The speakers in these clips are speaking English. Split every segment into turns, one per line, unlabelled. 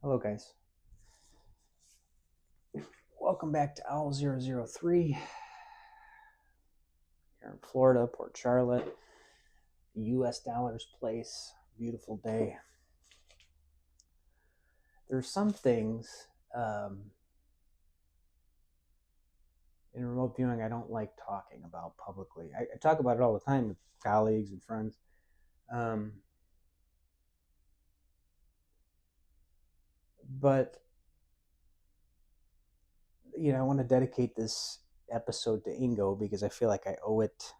Hello, guys. Welcome back to Owl003 here in Florida, Port Charlotte, US dollars place. Beautiful day. There's some things in remote viewing I don't like talking about publicly. I talk about it all the time with colleagues and friends. But, I want to dedicate this episode to Ingo because I feel like I owe it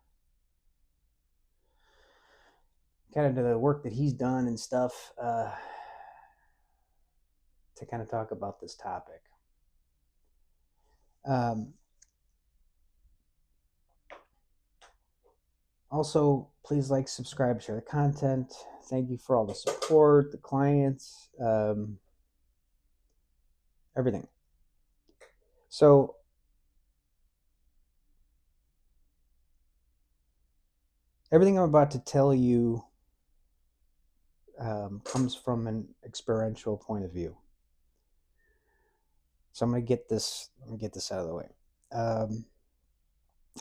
kind of to the work that he's done and stuff to kind of talk about this topic. Also, please like, subscribe, share the content. Thank you for all the support, the clients, everything. So, everything I'm about to tell you comes from an experiential point of view. So I'm going to get this out of the way.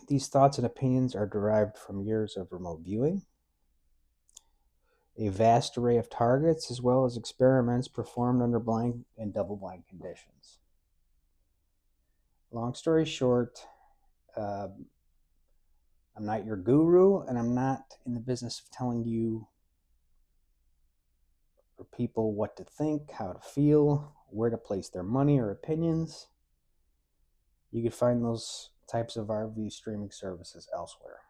These thoughts and opinions are derived from years of remote viewing, a vast array of targets, as well as experiments performed under blind and double-blind conditions. Long story short, I'm not your guru, and I'm not in the business of telling you or people what to think, how to feel, where to place their money or opinions. You can find those types of RV streaming services elsewhere.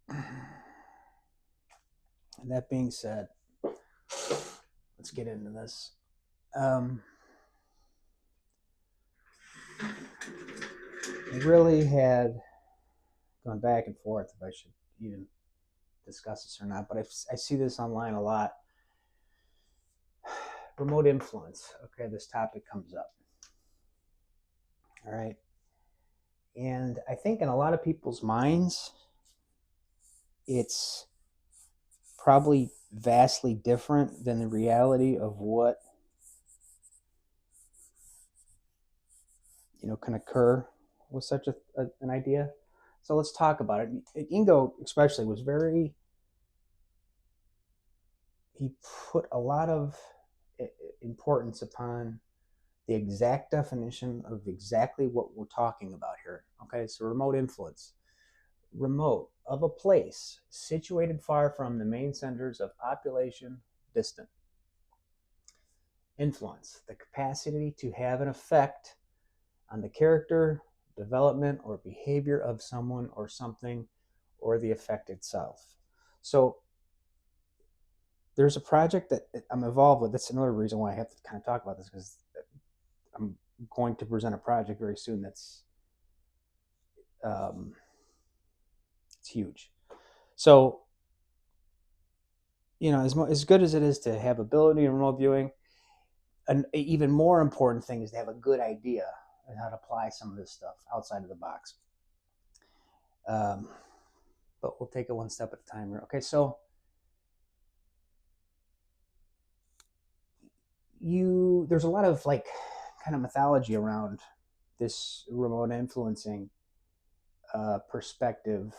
And that being said, let's get into this. I really had gone back and forth if I should even discuss this or not, but I see this online a lot. Remote influence. Okay, this topic comes up. All right. And I think in a lot of people's minds, it's probably vastly different than the reality of what can occur with such an idea. So let's talk about it. Ingo especially was he put a lot of importance upon the exact definition of exactly what we're talking about here. Okay, so remote influence. Remote of a place situated far from the main centers of population, distant. Influence, the capacity to have an effect on the character, development, or behavior of someone or something, or the effect itself. So there's a project that I'm involved with. That's another reason why I have to kind of talk about this, because I'm going to present a project very soon that's it's huge. So, as good as it is to have ability in remote viewing, an even more important thing is to have a good idea on how to apply some of this stuff outside of the box. But we'll take it one step at a time here. Okay, so there's a lot of kind of mythology around this remote influencing perspective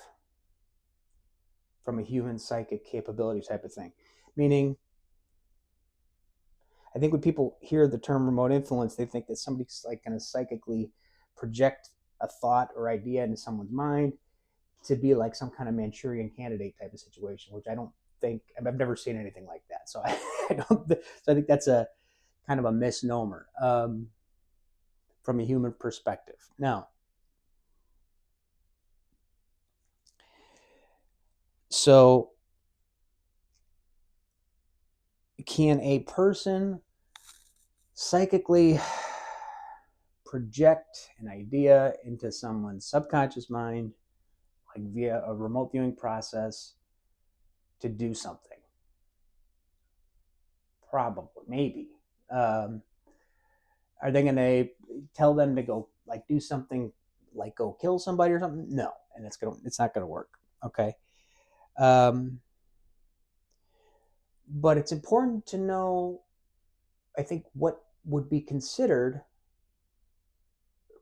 from a human psychic capability type of thing. Meaning, I think when people hear the term remote influence, they think that somebody's going to psychically project a thought or idea into someone's mind to be like some kind of Manchurian candidate type of situation, which I don't think I've never seen anything like that. So I don't. So I think that's a kind of a misnomer from a human perspective. Now, so can a person psychically project an idea into someone's subconscious mind, like via a remote viewing process, to do something? Probably, maybe. Are they going to tell them to go do something, like go kill somebody or something? No, and it's not going to work. Okay. But it's important to know, I think, what would be considered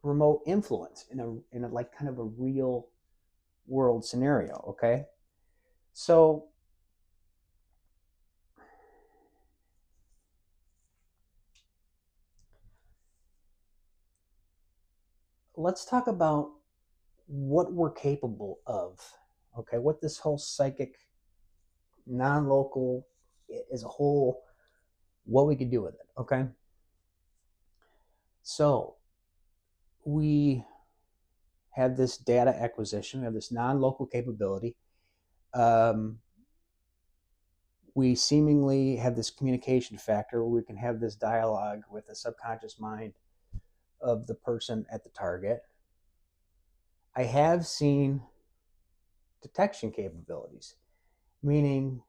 remote influence in a like kind of a real world scenario. Okay, so let's talk about what we're capable of. Okay, what this whole psychic, non-local, as a whole, what we could do with it. Okay, so we have this data acquisition, we have this non-local capability. Um, we seemingly have this communication factor where we can have this dialogue with the subconscious mind of the person at the target. I have seen detection capabilities, meaning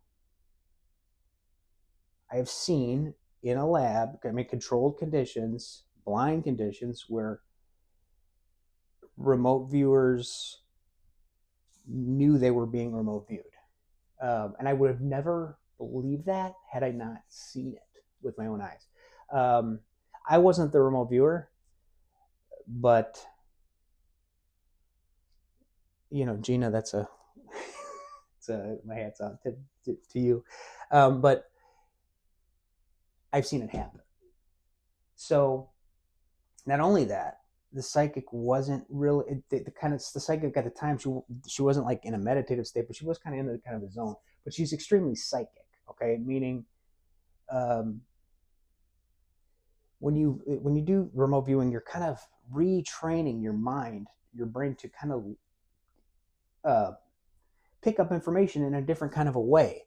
I've seen in a lab, I mean, controlled conditions, blind conditions, where remote viewers knew they were being remote viewed. And I would have never believed that had I not seen it with my own eyes. Um, I wasn't the remote viewer, but Gina, that's a, it's a my hats off to you. But I've seen it happen. So not only that, the psychic wasn't really the kind of the psychic at the time. She wasn't like in a meditative state, but she was kind of in the kind of a zone. But she's extremely psychic. Okay, meaning um, when you do remote viewing, you're kind of retraining your mind, your brain to kind of uh, pick up information in a different kind of a way,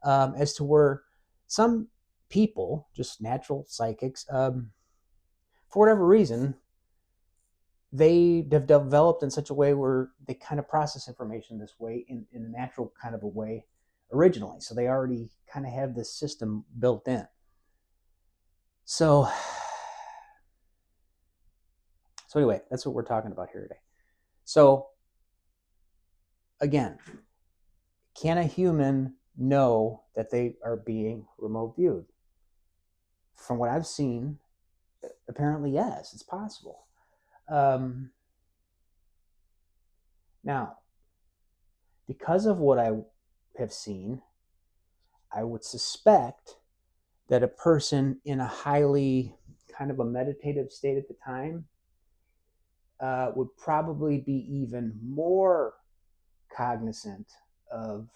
as to where some people, just natural psychics, for whatever reason, they have developed in such a way where they kind of process information this way in a natural kind of a way originally. So they already kind of have this system built in. So, so anyway, that's what we're talking about here today. So again, can a human know that they are being remote viewed? From what I've seen, apparently yes, it's possible. Um, Now, because of what I have seen, I would suspect that a person in a highly kind of a meditative state at the time would probably be even more cognizant of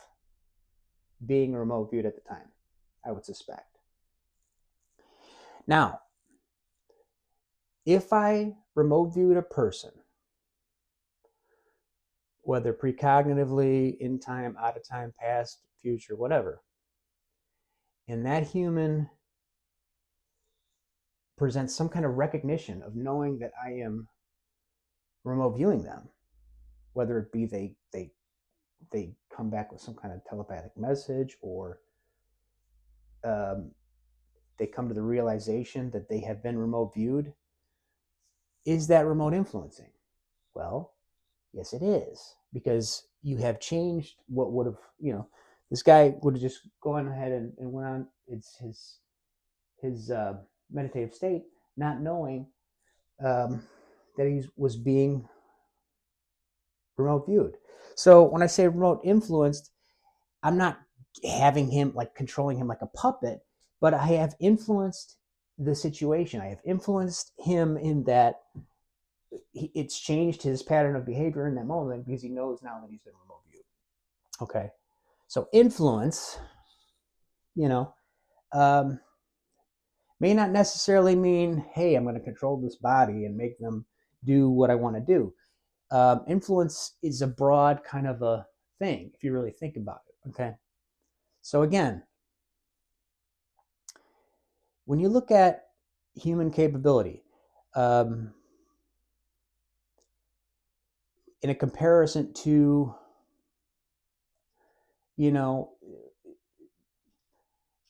being remote viewed at the time, I would suspect. Now, if I remote viewed a person, whether precognitively, in time, out of time, past, future, whatever, and that human presents some kind of recognition of knowing that I am remote viewing them, whether it be they come back with some kind of telepathic message, or um, they come to the realization that they have been remote viewed. Is that remote influencing? Well, yes, it is, because you have changed what would have, this guy would have just gone ahead and went on his meditative state, not knowing that he was being remote viewed. So when I say remote influenced, I'm not having him like controlling him like a puppet, but I have influenced the situation. I have influenced him in that it's changed his pattern of behavior in that moment because he knows now that he's been remote viewed. Okay. So influence, you know, um, may not necessarily mean, hey, I'm going to control this body and make them do what I want to do. Influence is a broad kind of a thing if you really think about it. Okay. So again, when you look at human capability, um, in a comparison to, you know,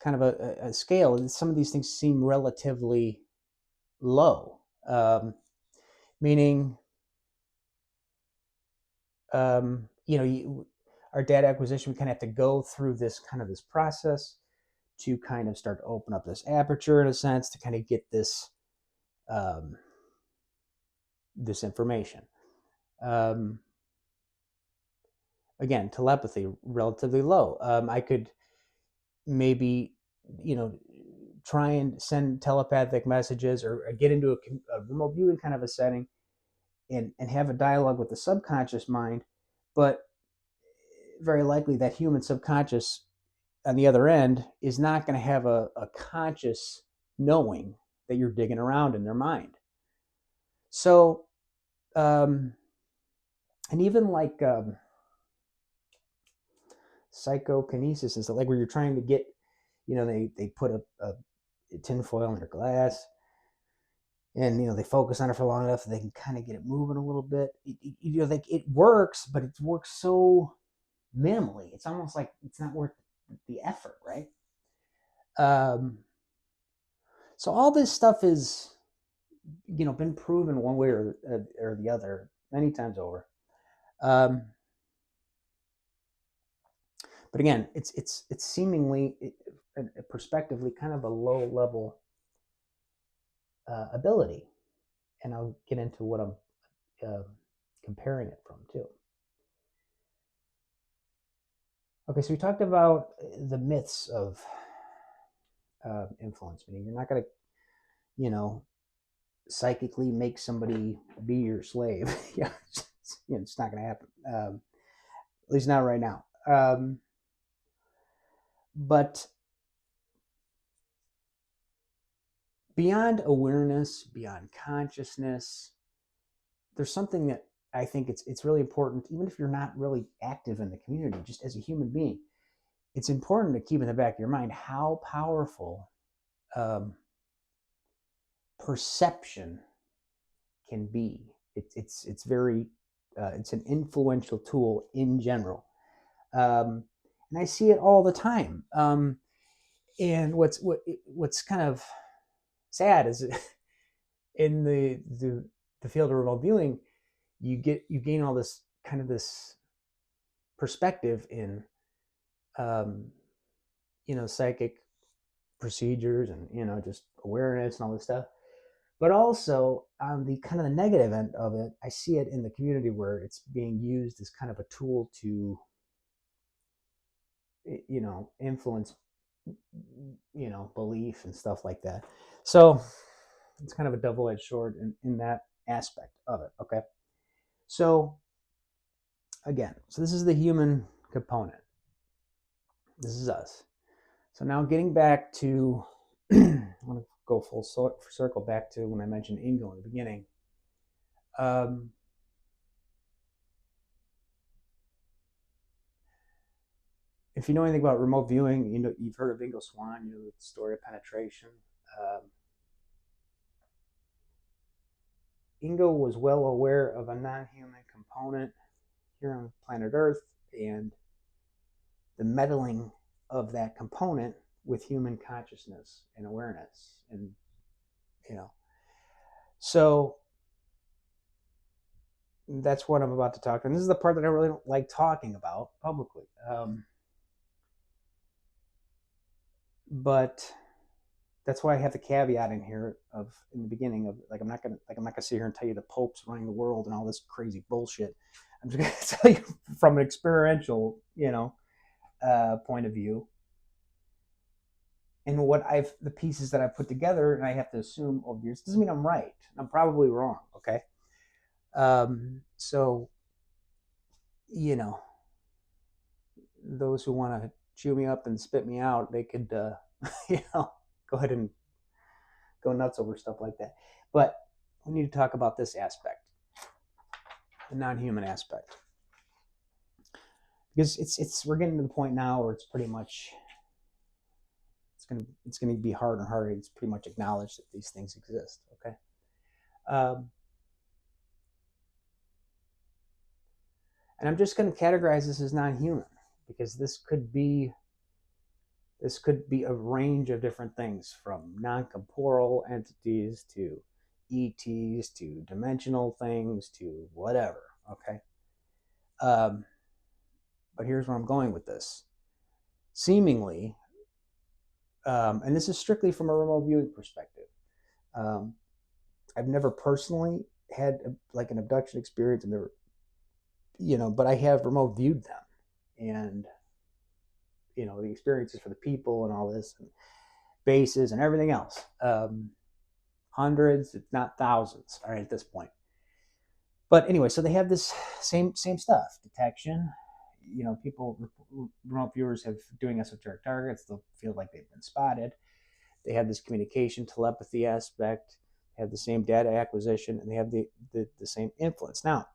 kind of a scale, some of these things seem relatively low. Meaning, our data acquisition, we kind of have to go through this process to kind of start to open up this aperture in a sense to kind of get this this information. Again, telepathy relatively low. I could maybe, try and send telepathic messages or get into a remote viewing kind of a setting and have a dialogue with the subconscious mind, but very likely that human subconscious on the other end is not going to have a conscious knowing that you're digging around in their mind. So, and even like psychokinesis and stuff, like where you're trying to get, they put a tinfoil in your glass and, they focus on it for long enough so they can kind of get it moving a little bit. It works, but it works so minimally. It's almost like it's not worth the effort, right? So all this stuff is, been proven one way or the other many times over. But again, it's seemingly, prospectively, kind of a low level ability, and I'll get into what I'm comparing it from too. Okay, so we talked about the myths of influence. Meaning you're not going to, psychically make somebody be your slave. Yeah, it's not going to happen. At least not right now. But beyond awareness, beyond consciousness, there's something that I think it's really important, even if you're not really active in the community, just as a human being. It's important to keep in the back of your mind how powerful perception can be. It's very it's an influential tool in general, and I see it all the time. And what's kind of sad is in the field of remote viewing, you gain all this kind of this perspective in psychic procedures and just awareness and all this stuff. But also on the kind of the negative end of it, I see it in the community where it's being used as kind of a tool to influence belief and stuff like that. So it's kind of a double-edged sword in that aspect of it. Okay, so again, so this is the human component. This is us. So now getting back to I want to go full circle back to when I mentioned Ingo in the beginning. If you know anything about remote viewing, you've heard of Ingo Swann, the story of penetration. Ingo was well aware of a non-human component here on planet Earth and the meddling of that component with human consciousness and awareness. And, so that's what I'm about to talk about. And this is the part that I really don't like talking about publicly. But that's why I have the caveat in here in the beginning of I'm not gonna sit here and tell you the Pope's running the world and all this crazy bullshit. I'm just gonna tell you from an experiential, point of view, and the pieces that I put together, and I have to assume over years doesn't mean I'm right. I'm probably wrong. Okay, so those who want to chew me up and spit me out, they could go ahead and go nuts over stuff like that. But we need to talk about this aspect, the non-human aspect, because we're getting to the point now where it's pretty much it's gonna be harder and harder. It's pretty much acknowledged that these things exist. Okay. And I'm just going to categorize this as non-human because this could be a range of different things, from non-corporeal entities to ETs to dimensional things to whatever. Okay. But here's where I'm going with this. Seemingly, And this is strictly from a remote viewing perspective. Um, I've never personally had like an abduction experience, and never, but I have remote viewed them, and the experiences for the people and all this, and bases and everything else. Hundreds, if not thousands, all right, at this point. But anyway, so they have this same stuff: detection. People, remote viewers have doing esoteric targets. They'll feel like they've been spotted. They have this communication, telepathy aspect. They have the same data acquisition, and they have the same influence. Now,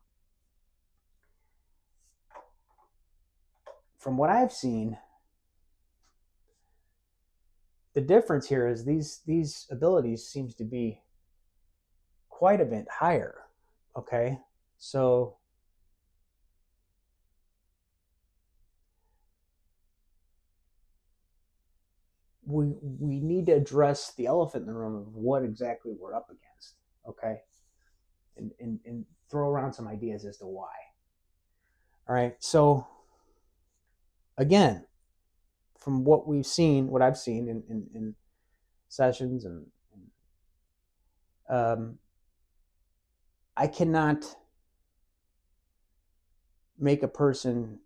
from what I've seen, the difference here is these abilities seems to be quite a bit higher. Okay, so we need to address the elephant in the room of what exactly we're up against. Okay, and throw around some ideas as to why. All right, so again, from what we've seen, what I've seen in sessions, and I cannot make a person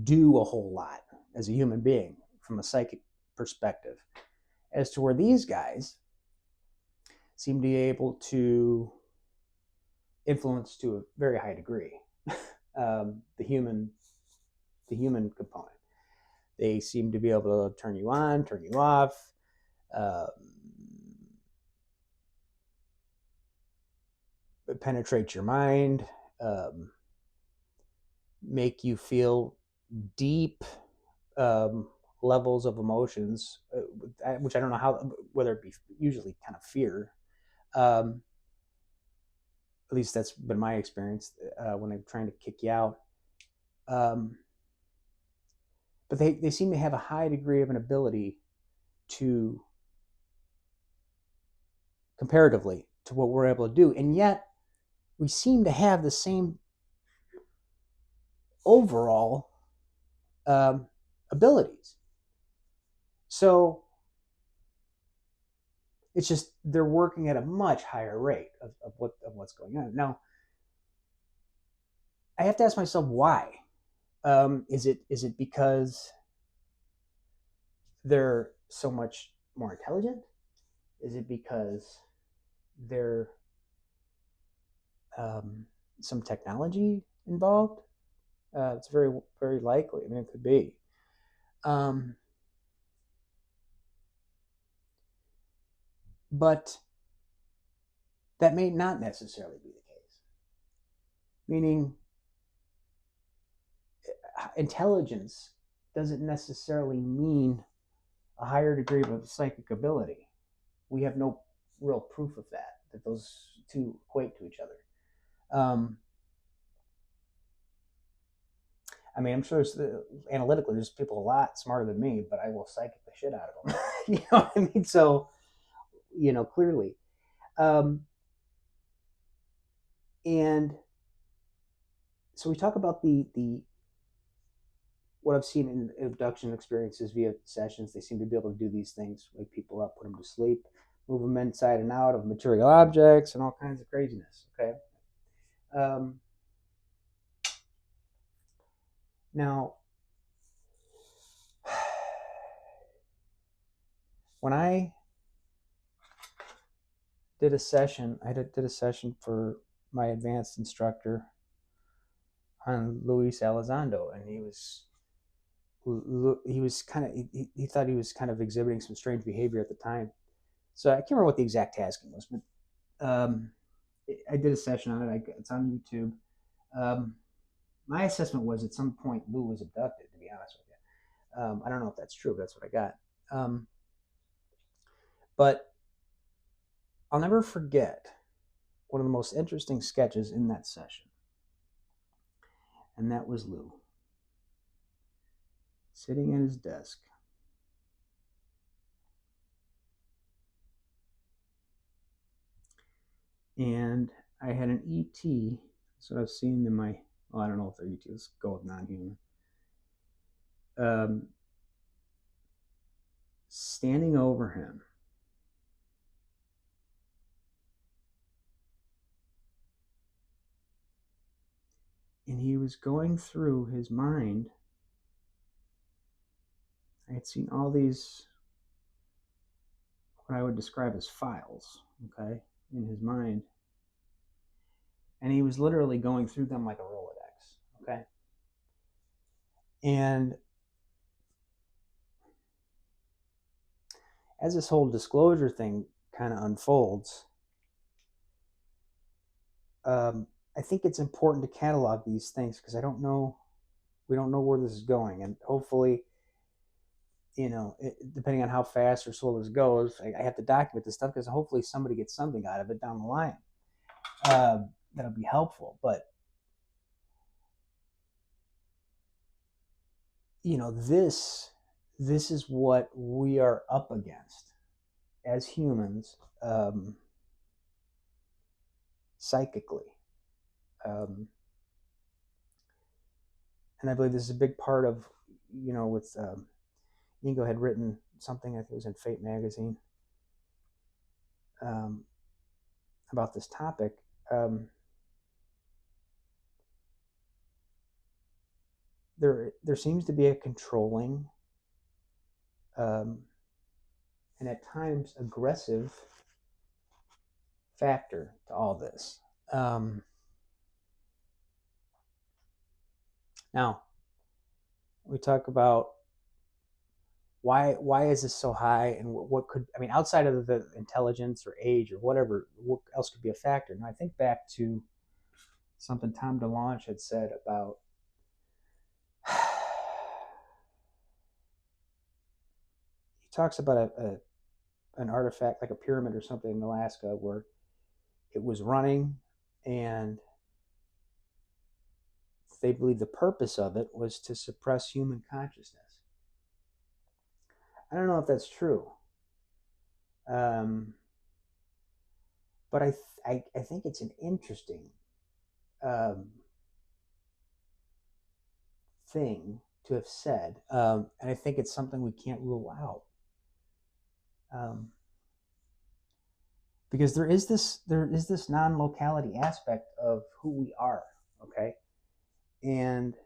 do a whole lot as a human being from a psychic perspective, as to where these guys seem to be able to influence to a very high degree the human component. They seem to be able to turn you on, turn you off, penetrate your mind, make you feel deep levels of emotions, which I don't know how, whether it be usually kind of fear. At least that's been my experience when I'm trying to kick you out. But they seem to have a high degree of an ability to, comparatively to what we're able to do, and yet we seem to have the same overall abilities. So it's just they're working at a much higher rate of what's going on. Now, I have to ask myself why. Is it because they're so much more intelligent? Is it because they're some technology involved? It's very, very likely. I mean, it could be. But that may not necessarily be the case. Meaning, intelligence doesn't necessarily mean a higher degree of psychic ability. We have no real proof of that those two equate to each other. I mean, I'm sure analytically, there's people a lot smarter than me, but I will psychic the shit out of them. You know what I mean? So, clearly. And so we talk about the what I've seen in abduction experiences via sessions. They seem to be able to do these things, wake people up, put them to sleep, move them inside and out of material objects, and all kinds of craziness. Okay. Now, when I did a session, did a session for my advanced instructor on Luis Elizondo, and he was kind of he thought he was kind of exhibiting some strange behavior at the time. So I can't remember what the exact tasking was, but I did a session on it. It's on YouTube. My assessment was at some point Lou was abducted. To be honest with you, I don't know if that's true, but that's what I got. But I'll never forget one of the most interesting sketches in that session, and that was Lou sitting at his desk. And I had an ET, so I've seen in my, well, I don't know if they're ET, let's go with non-human, standing over him. And he was going through his mind. I had seen all these, what I would describe as files, okay, in his mind. And he was literally going through them like a Rolodex, okay? And as this whole disclosure thing kind of unfolds, I think it's important to catalog these things because we don't know where this is going. And hopefully, depending on how fast or slow this goes, I have to document this stuff because hopefully somebody gets something out of it down the line. That'll be helpful. But, this is what we are up against as humans, psychically. And I believe this is a big part of, with Ingo had written something, I think it was in Fate magazine, about this topic. There seems to be a controlling, and at times aggressive factor to all this. Now, we talk about why is this so high, and what could, outside of the intelligence or age or whatever, what else could be a factor? Now, I think back to something Tom DeLonge had said about he talks about an artifact like a pyramid or something in Alaska where it was running, and they believe the purpose of it was to suppress human consciousness. I don't know if that's true, but I think it's an interesting thing to have said, and I think it's something we can't rule out, because there is this non-locality aspect of who we are, okay, and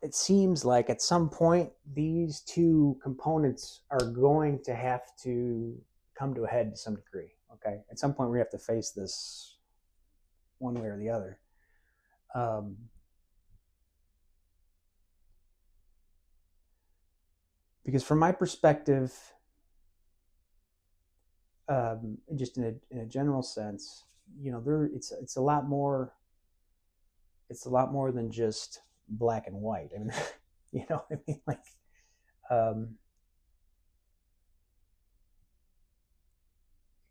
it seems like at some point these two components are going to have to come to a head to some degree, okay? At some point we have to face this one way or the other. Because from my perspective, just in a general sense, it's a lot more than just black and white. I mean,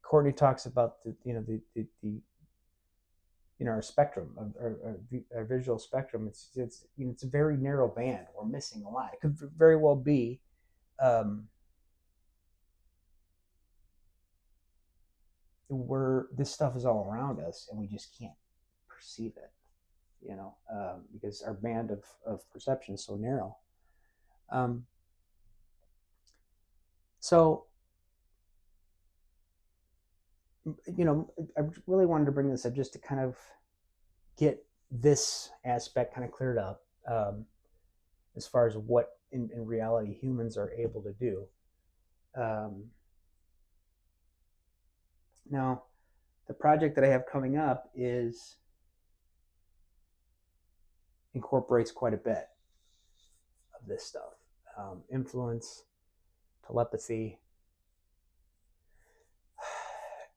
Courtney talks about our spectrum, our visual spectrum. It's a very narrow band. We're missing a lot. It could very well be where this stuff is all around us and we just can't perceive it, because our band of perception is so narrow. So, I really wanted to bring this up just to kind of get this aspect kind of cleared up, as far as what in reality humans are able to do. Now, the project that I have coming up incorporates quite a bit of this stuff, influence, telepathy,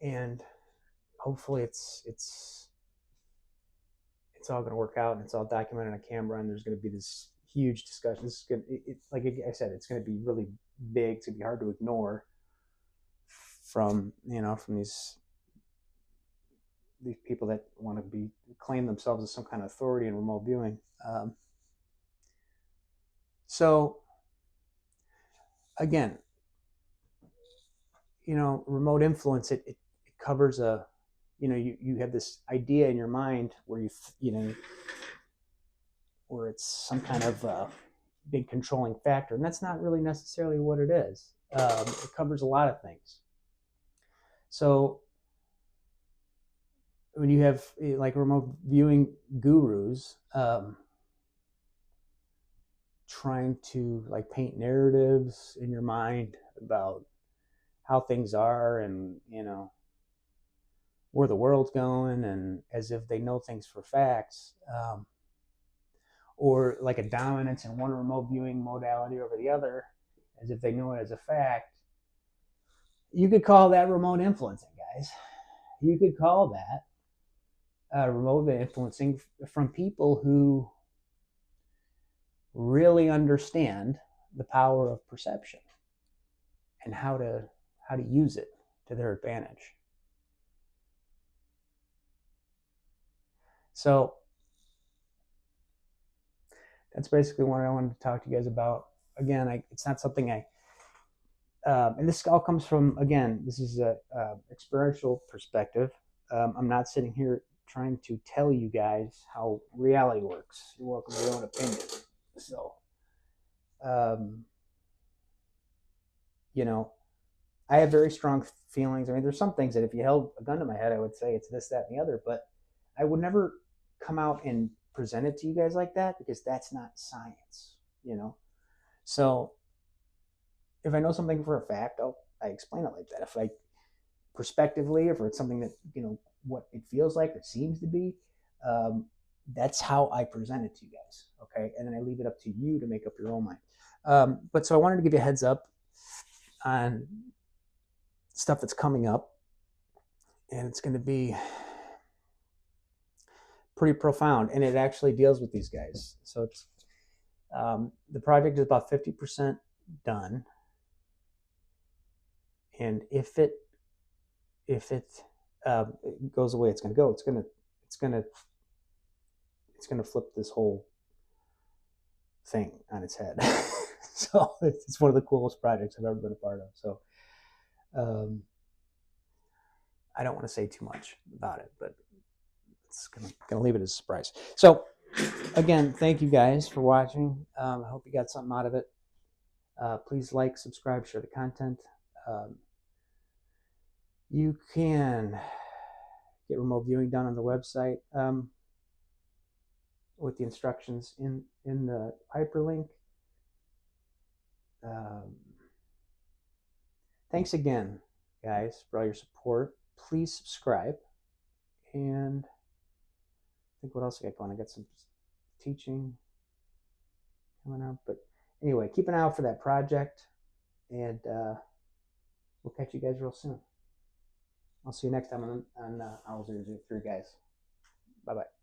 and hopefully it's all going to work out, and it's all documented on camera, and there's going to be this huge discussion. This is good. Like I said, it's going to be really big. It's going to be hard to ignore from these people that want to claim themselves as some kind of authority in remote viewing. So again, remote influence, it covers you have this idea in your mind where or it's some kind of big controlling factor, and that's not really necessarily what it is. It covers a lot of things. So when you have like remote viewing gurus trying to like paint narratives in your mind about how things are, and where the world's going, and as if they know things for facts, or like a dominance in one remote viewing modality over the other, as if they know it as a fact. You could call that remote influencing, guys. You could call that remote influencing from people who really understand the power of perception and how to use it to their advantage. So that's basically what I wanted to talk to you guys about. Again, it's not something and this all comes from, again, this is a experiential perspective. I'm not sitting here trying to tell you guys how reality works. You're welcome to your own opinion. So, I have very strong feelings. I mean, there's some things that if you held a gun to my head, I would say it's this, that, and the other, but I would never come out and present it to you guys like that, because that's not science, So if I know something for a fact, I explain it like that. If I prospectively, if it's something that, what it feels like or seems to be, that's how I present it to you guys. Okay. And then I leave it up to you to make up your own mind. But so I wanted to give you a heads up on stuff that's coming up, and it's going to be pretty profound, and it actually deals with these guys. So it's the project is about 50% done, and if it goes the way it's going to go, it's going to flip this whole thing on its head. So it's one of the coolest projects I've ever been a part of. So I don't want to say too much about it, but it's gonna leave it as a surprise. So again, thank you guys for watching. I hope you got something out of it. Please like, subscribe, share the content. You can get remote viewing done on the website with the instructions in the hyperlink. Thanks again, guys, for all your support. Please subscribe. And I think what else I got going? I got some teaching coming up. But anyway, keep an eye out for that project. And we'll catch you guys real soon. I'll see you next time on Owl 003, guys. Bye-bye.